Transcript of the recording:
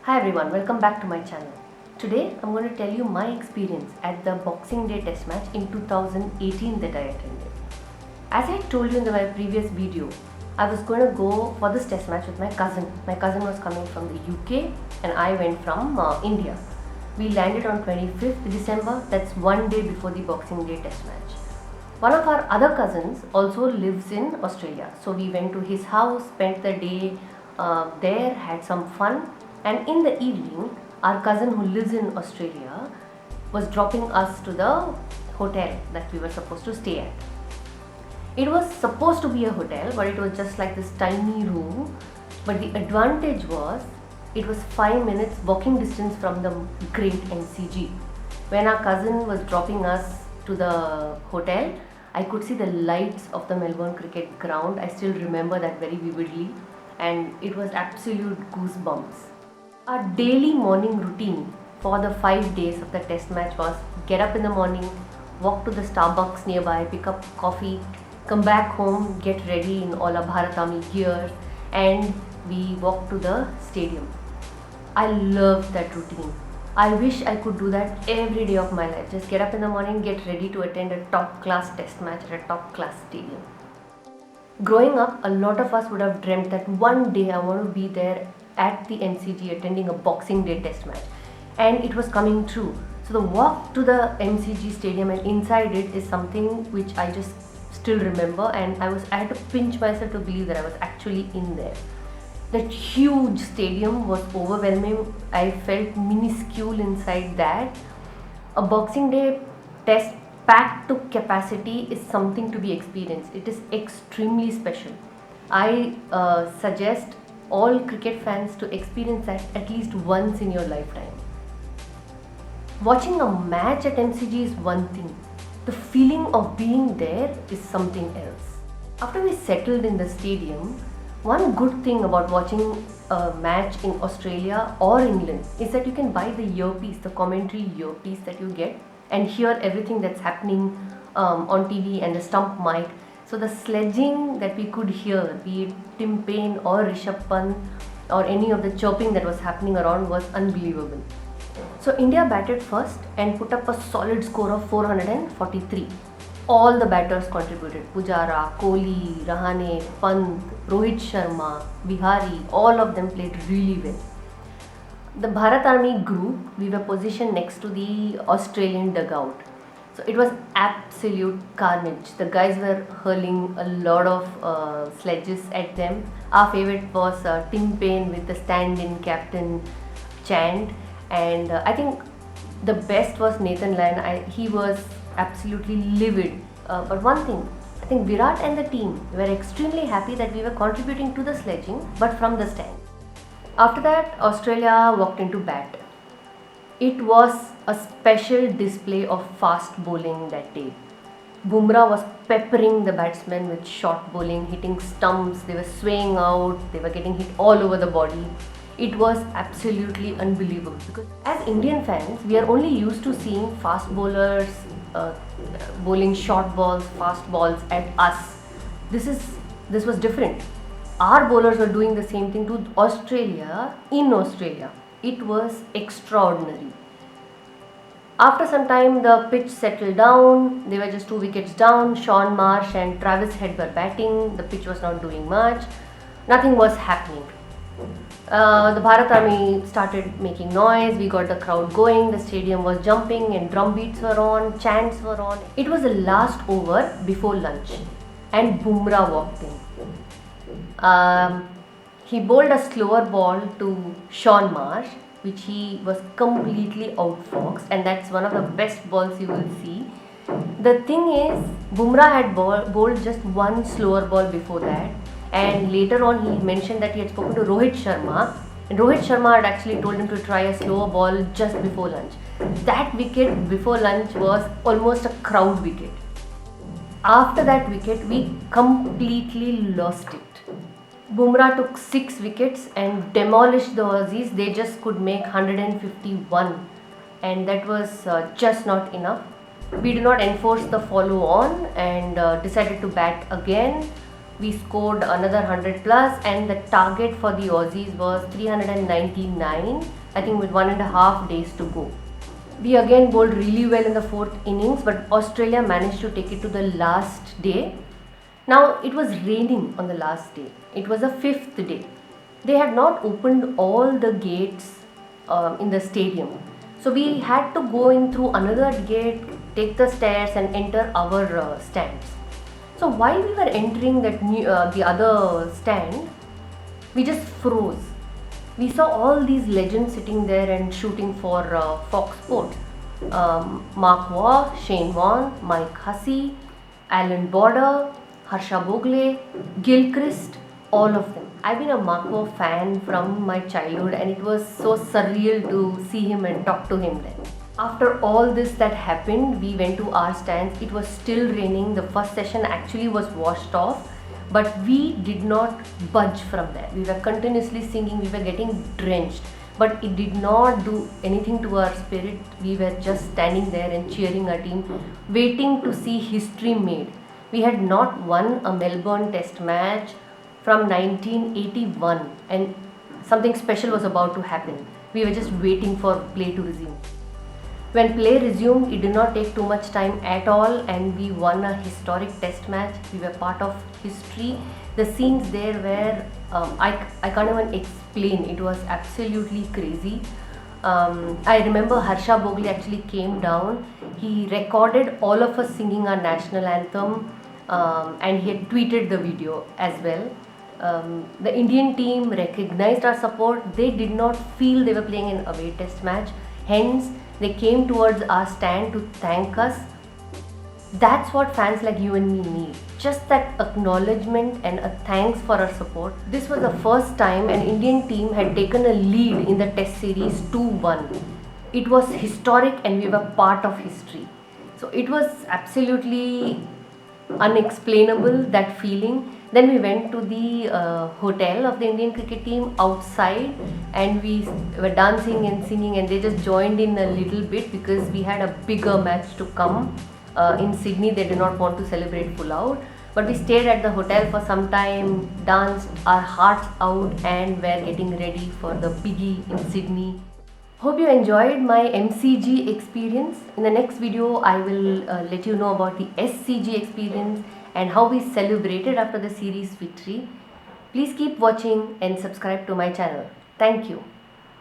Hi everyone, welcome back to my channel. Today I'm going to tell you my experience at the Boxing Day Test match in 2018 that I attended. As I told you in my previous video, I was going to go for this test match with my cousin. My cousin was coming from the UK and I went from India. We landed on 25th December, that's one day before the Boxing Day Test match. One of our other cousins also lives in Australia, so we went to his house, spent the day there, had some fun. And in the evening, our cousin who lives in Australia was dropping us to the hotel that we were supposed to stay at. It was supposed to be a hotel, but it was just like this tiny room. But the advantage was, it was 5 minutes walking distance from the great MCG. When our cousin was dropping us to the hotel, I could see the lights of the Melbourne cricket ground. I still remember that very vividly, and it was absolute goosebumps. Our daily morning routine for the 5 days of the test match was get up in the morning, walk to the Starbucks nearby, pick up coffee, come back home, get ready in all our Bharat Army gear, and we walk to the stadium. I love that routine. I wish I could do that every day of my life. Just get up in the morning, get ready to attend a top class test match at a top class stadium. Growing up, a lot of us would have dreamt that one day I want to be there at the MCG attending a Boxing Day test match, and it was coming true. So the walk to the MCG stadium and inside it is something which I just still remember, and I had to pinch myself to believe that I was actually in there. That huge stadium was overwhelming. I felt minuscule inside that. A Boxing Day test packed to capacity is something to be experienced. It is extremely special. I suggest all cricket fans to experience that at least once in your lifetime. Watching a match at MCG is one thing. The feeling of being there is something else. After we settled in the stadium, one good thing about watching a match in Australia or England is that you can buy the earpiece, the commentary earpiece that you get, and hear everything that's happening on TV and the stump mic. So the sledging that we could hear, be it Tim Paine or Rishabh Pant or any of the chirping that was happening around, was unbelievable. So India batted first and put up a solid score of 443. All the batters contributed. Pujara, Kohli, Rahane, Pant, Rohit Sharma, Bihari, all of them played really well. The Bharat Army group, we were positioned next to the Australian dugout. So it was absolute carnage. The guys were hurling a lot of sledges at them. Our favorite was Tim Paine with the stand-in captain chant, and I think the best was Nathan Lyon. He was absolutely livid. But one thing, I think Virat and the team were extremely happy that we were contributing to the sledging, but from the stand. After that, Australia walked into bat. It was a special display of fast bowling that day. Bumrah was peppering the batsmen with short bowling, hitting stumps, they were swaying out, they were getting hit all over the body. It was absolutely unbelievable because as Indian fans, we are only used to seeing fast bowlers bowling short balls, fast balls at us. This was different. Our bowlers were doing the same thing to Australia in Australia. It was extraordinary. After some time, the pitch settled down. They were just 2 wickets down. Shaun Marsh and Travis Head were batting. The pitch was not doing much. Nothing was happening. The Bharat Army started making noise. We got the crowd going. The stadium was jumping and drum beats were on, chants were on. It was the last over before lunch, and Bumrah walked in. He bowled a slower ball to Shaun Marsh, which he was completely outfoxed, and that's one of the best balls you will see. The thing is, Bumrah had bowled just one slower ball before that, and later on he mentioned that he had spoken to Rohit Sharma, and Rohit Sharma had actually told him to try a slower ball just before lunch. That wicket before lunch was almost a crowd wicket. After that wicket, we completely lost it. Bumrah took 6 wickets and demolished the Aussies. They just could make 151, and that was just not enough. We did not enforce the follow on and decided to bat again. We scored another 100 plus, and the target for the Aussies was 399, I think, with 1.5 days to go. We again bowled really well in the fourth innings, but Australia managed to take it to the last day. Now it was raining on the last day. It was the fifth day. They had not opened all the gates in the stadium. So we had to go in through another gate, take the stairs and enter our stands. So while we were entering the other stand, we just froze. We saw all these legends sitting there and shooting for Fox Sports. Mark Waugh, Shane Warne, Mike Hussey, Alan Border, Harsha Bhogle, Gilchrist, all of them. I've been a Mark Waugh fan from my childhood, and it was so surreal to see him and talk to him then. After all this that happened, we went to our stands. It was still raining. The first session actually was washed off, but we did not budge from there. We were continuously singing, we were getting drenched, but it did not do anything to our spirit. We were just standing there and cheering our team, waiting to see history made. We had not won a Melbourne Test match from 1981, and something special was about to happen. We were just waiting for play to resume. When play resumed, it did not take too much time at all, and we won a historic test match. We were part of history. The scenes there were, I can't even explain. It was absolutely crazy. I remember Harsha Bhogle actually came down. He recorded all of us singing our national anthem, and he had tweeted the video as well. The Indian team recognized our support. They did not feel they were playing an away test match. Hence, they came towards our stand to thank us. That's what fans like you and me need. Just that acknowledgement and a thanks for our support. This was the first time an Indian team had taken a lead in the test series 2-1. It was historic, and we were part of history. So it was absolutely unexplainable, that feeling. Then we went to the hotel of the Indian cricket team outside, and we were dancing and singing, and they just joined in a little bit because we had a bigger match to come in Sydney. They did not want to celebrate full out, but we stayed at the hotel for some time, danced our hearts out, and were getting ready for the biggie in Sydney. Hope you enjoyed my MCG experience. In the next video, I will let you know about the SCG experience and how we celebrated after the series victory. Please keep watching and subscribe to my channel. Thank you.